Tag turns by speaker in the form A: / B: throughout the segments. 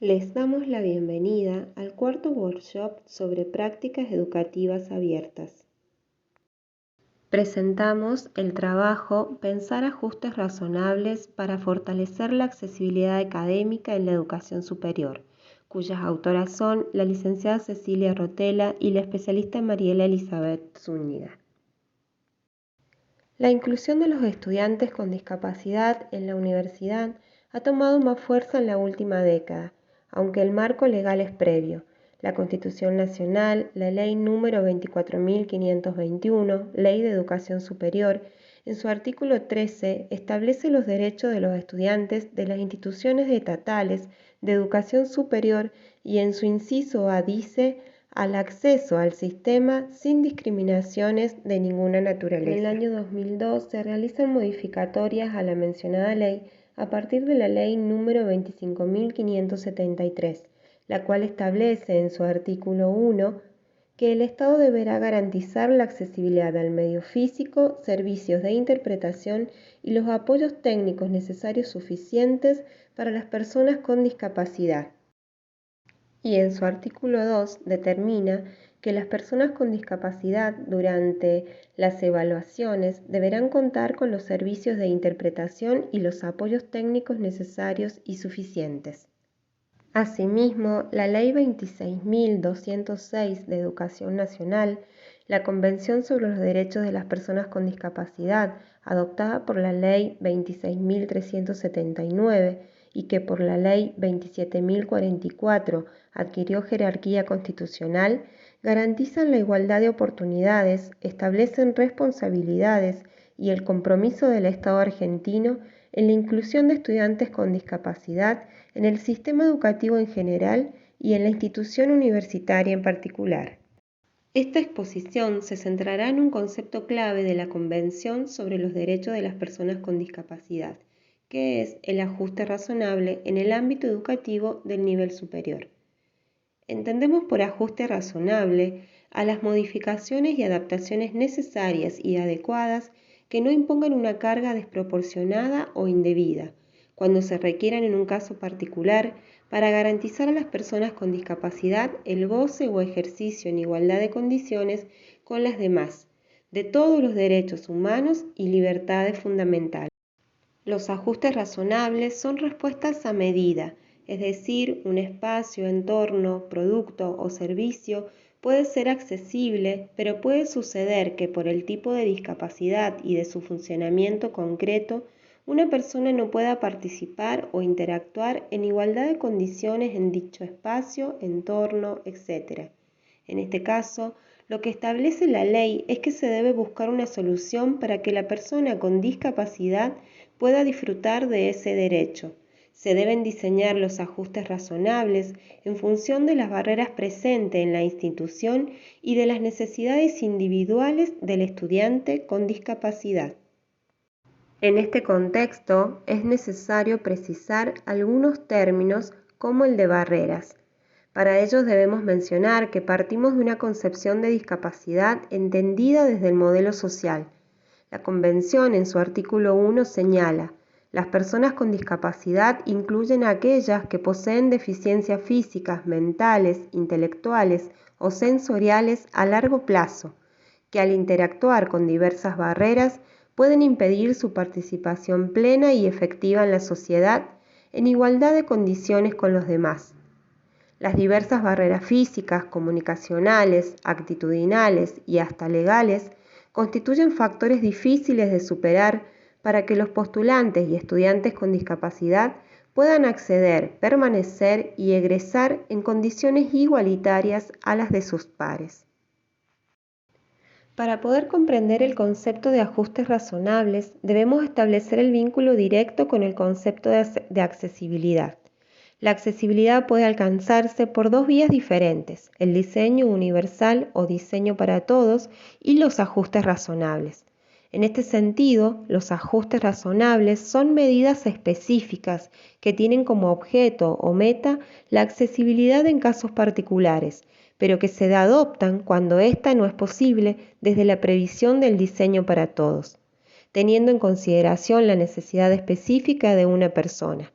A: Les damos la bienvenida al cuarto workshop sobre prácticas educativas abiertas. Presentamos el trabajo Pensar ajustes razonables para fortalecer la accesibilidad académica en la educación superior, cuyas autoras son la licenciada Cecilia Rotella y la especialista Mariela Elizabeth Zúñiga. La inclusión de los estudiantes con discapacidad en la universidad ha tomado más fuerza en la última década, aunque el marco legal es previo. La Constitución Nacional, la Ley número 24.521, Ley de Educación Superior, en su artículo 13 establece los derechos de los estudiantes de las instituciones estatales de educación superior y en su inciso A dice al acceso al sistema sin discriminaciones de ninguna naturaleza. En el año 2002 se realizan modificatorias a la mencionada ley a partir de la ley número 25.573, la cual establece en su artículo 1 que el Estado deberá garantizar la accesibilidad al medio físico, servicios de interpretación y los apoyos técnicos necesarios suficientes para las personas con discapacidad. Y en su artículo 2 determina que las personas con discapacidad durante las evaluaciones deberán contar con los servicios de interpretación y los apoyos técnicos necesarios y suficientes. Asimismo, la Ley 26.206 de Educación Nacional, la Convención sobre los Derechos de las Personas con Discapacidad, adoptada por la Ley 26.379, y que por la Ley 27.044 adquirió jerarquía constitucional, garantizan la igualdad de oportunidades, establecen responsabilidades y el compromiso del Estado argentino en la inclusión de estudiantes con discapacidad en el sistema educativo en general y en la institución universitaria en particular. Esta exposición se centrará en un concepto clave de la Convención sobre los Derechos de las Personas con Discapacidad, que es el ajuste razonable en el ámbito educativo del nivel superior. Entendemos por ajuste razonable a las modificaciones y adaptaciones necesarias y adecuadas que no impongan una carga desproporcionada o indebida, cuando se requieran en un caso particular para garantizar a las personas con discapacidad el goce o ejercicio en igualdad de condiciones con las demás, de todos los derechos humanos y libertades fundamentales. Los ajustes razonables son respuestas a medida, es decir, un espacio, entorno, producto o servicio puede ser accesible, pero puede suceder que por el tipo de discapacidad y de su funcionamiento concreto, una persona no pueda participar o interactuar en igualdad de condiciones en dicho espacio, entorno, etc. En este caso, lo que establece la ley es que se debe buscar una solución para que la persona con discapacidad pueda disfrutar de ese derecho. Se deben diseñar los ajustes razonables en función de las barreras presentes en la institución y de las necesidades individuales del estudiante con discapacidad. En este contexto, es necesario precisar algunos términos como el de barreras. Para ello debemos mencionar que partimos de una concepción de discapacidad entendida desde el modelo social. La Convención en su artículo 1 señala: las personas con discapacidad incluyen a aquellas que poseen deficiencias físicas, mentales, intelectuales o sensoriales a largo plazo, que al interactuar con diversas barreras pueden impedir su participación plena y efectiva en la sociedad en igualdad de condiciones con los demás. Las diversas barreras físicas, comunicacionales, actitudinales y hasta legales constituyen factores difíciles de superar para que los postulantes y estudiantes con discapacidad puedan acceder, permanecer y egresar en condiciones igualitarias a las de sus pares. Para poder comprender el concepto de ajustes razonables, debemos establecer el vínculo directo con el concepto de accesibilidad. La accesibilidad puede alcanzarse por dos vías diferentes: el diseño universal o diseño para todos y los ajustes razonables. En este sentido, los ajustes razonables son medidas específicas que tienen como objeto o meta la accesibilidad en casos particulares, pero que se adoptan cuando ésta no es posible desde la previsión del diseño para todos, teniendo en consideración la necesidad específica de una persona.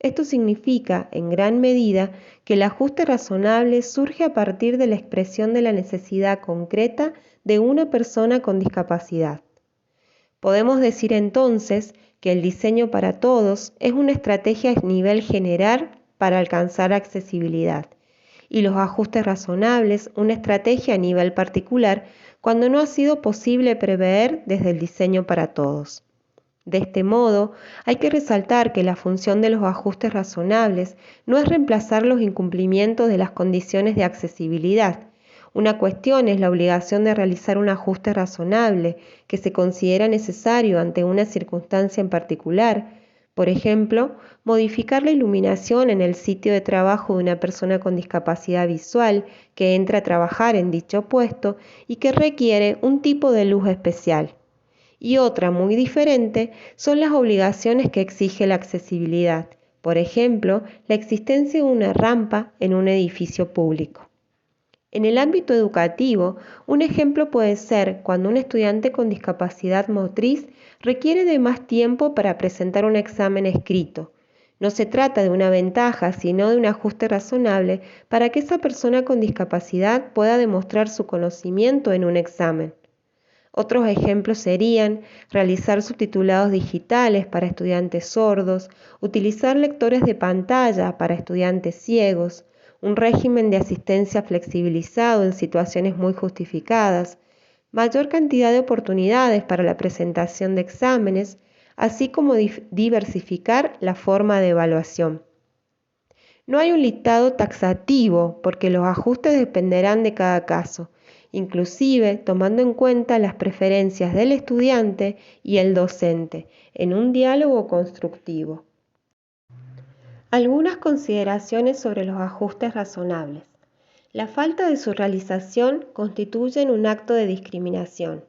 A: Esto significa, en gran medida, que el ajuste razonable surge a partir de la expresión de la necesidad concreta de una persona con discapacidad. Podemos decir entonces que el diseño para todos es una estrategia a nivel general para alcanzar accesibilidad y los ajustes razonables una estrategia a nivel particular cuando no ha sido posible prever desde el diseño para todos. De este modo, hay que resaltar que la función de los ajustes razonables no es reemplazar los incumplimientos de las condiciones de accesibilidad. Una cuestión es la obligación de realizar un ajuste razonable que se considera necesario ante una circunstancia en particular. Por ejemplo, modificar la iluminación en el sitio de trabajo de una persona con discapacidad visual que entra a trabajar en dicho puesto y que requiere un tipo de luz especial. Y otra muy diferente son las obligaciones que exige la accesibilidad, por ejemplo, la existencia de una rampa en un edificio público. En el ámbito educativo, un ejemplo puede ser cuando un estudiante con discapacidad motriz requiere de más tiempo para presentar un examen escrito. No se trata de una ventaja, sino de un ajuste razonable para que esa persona con discapacidad pueda demostrar su conocimiento en un examen. Otros ejemplos serían realizar subtitulados digitales para estudiantes sordos, utilizar lectores de pantalla para estudiantes ciegos, un régimen de asistencia flexibilizado en situaciones muy justificadas, mayor cantidad de oportunidades para la presentación de exámenes, así como diversificar la forma de evaluación. No hay un listado taxativo porque los ajustes dependerán de cada caso, inclusive tomando en cuenta las preferencias del estudiante y el docente, en un diálogo constructivo. Algunas consideraciones sobre los ajustes razonables. La falta de su realización constituye un acto de discriminación.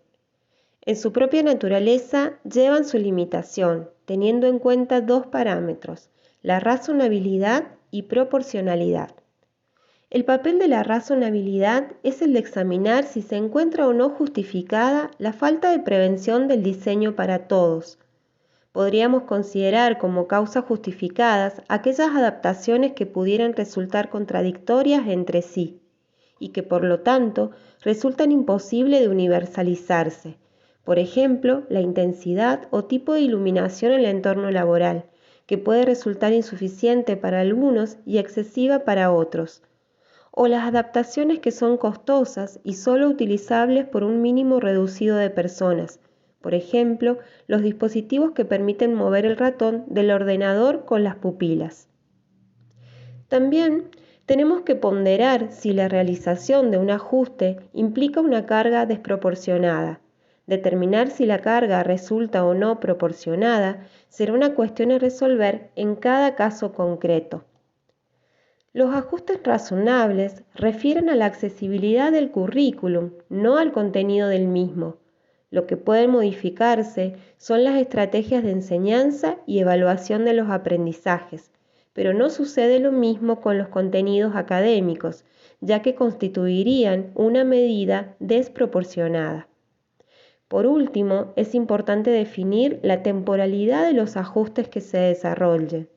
A: En su propia naturaleza llevan su limitación, teniendo en cuenta dos parámetros, la razonabilidad y proporcionalidad. El papel de la razonabilidad es el de examinar si se encuentra o no justificada la falta de prevención del diseño para todos. Podríamos considerar como causas justificadas aquellas adaptaciones que pudieran resultar contradictorias entre sí y que por lo tanto resultan imposibles de universalizarse. Por ejemplo, la intensidad o tipo de iluminación en el entorno laboral, que puede resultar insuficiente para algunos y excesiva para otros. O las adaptaciones que son costosas y solo utilizables por un mínimo reducido de personas. Por ejemplo, los dispositivos que permiten mover el ratón del ordenador con las pupilas. También tenemos que ponderar si la realización de un ajuste implica una carga desproporcionada. Determinar si la carga resulta o no proporcionada será una cuestión a resolver en cada caso concreto. Los ajustes razonables refieren a la accesibilidad del currículum, no al contenido del mismo. Lo que puede modificarse son las estrategias de enseñanza y evaluación de los aprendizajes, pero no sucede lo mismo con los contenidos académicos, ya que constituirían una medida desproporcionada. Por último, es importante definir la temporalidad de los ajustes que se desarrollen.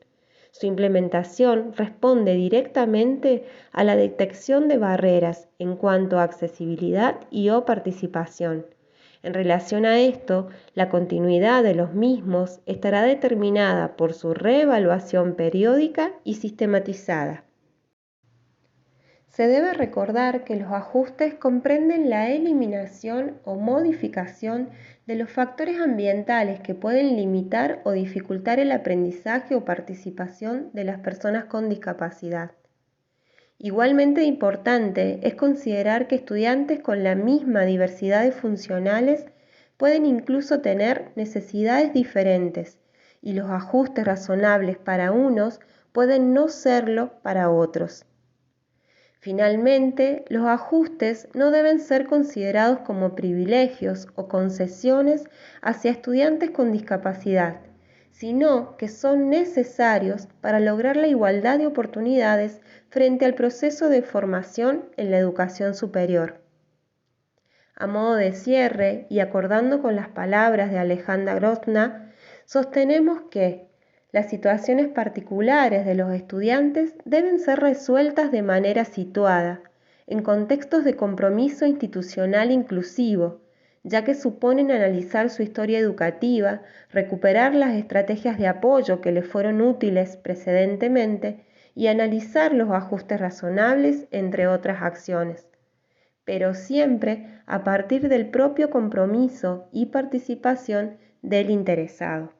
A: Su implementación responde directamente a la detección de barreras en cuanto a accesibilidad y/o participación. En relación a esto, la continuidad de los mismos estará determinada por su reevaluación periódica y sistematizada. Se debe recordar que los ajustes comprenden la eliminación o modificación de los factores ambientales que pueden limitar o dificultar el aprendizaje o participación de las personas con discapacidad. Igualmente importante es considerar que estudiantes con la misma diversidad de funcionales pueden incluso tener necesidades diferentes y los ajustes razonables para unos pueden no serlo para otros. Finalmente, los ajustes no deben ser considerados como privilegios o concesiones hacia estudiantes con discapacidad, sino que son necesarios para lograr la igualdad de oportunidades frente al proceso de formación en la educación superior. A modo de cierre y acordando con las palabras de Alejandra Grozna, sostenemos que Las situaciones particulares de los estudiantes deben ser resueltas de manera situada, en contextos de compromiso institucional inclusivo, ya que suponen analizar su historia educativa, recuperar las estrategias de apoyo que les fueron útiles precedentemente y analizar los ajustes razonables, entre otras acciones, pero siempre a partir del propio compromiso y participación del interesado.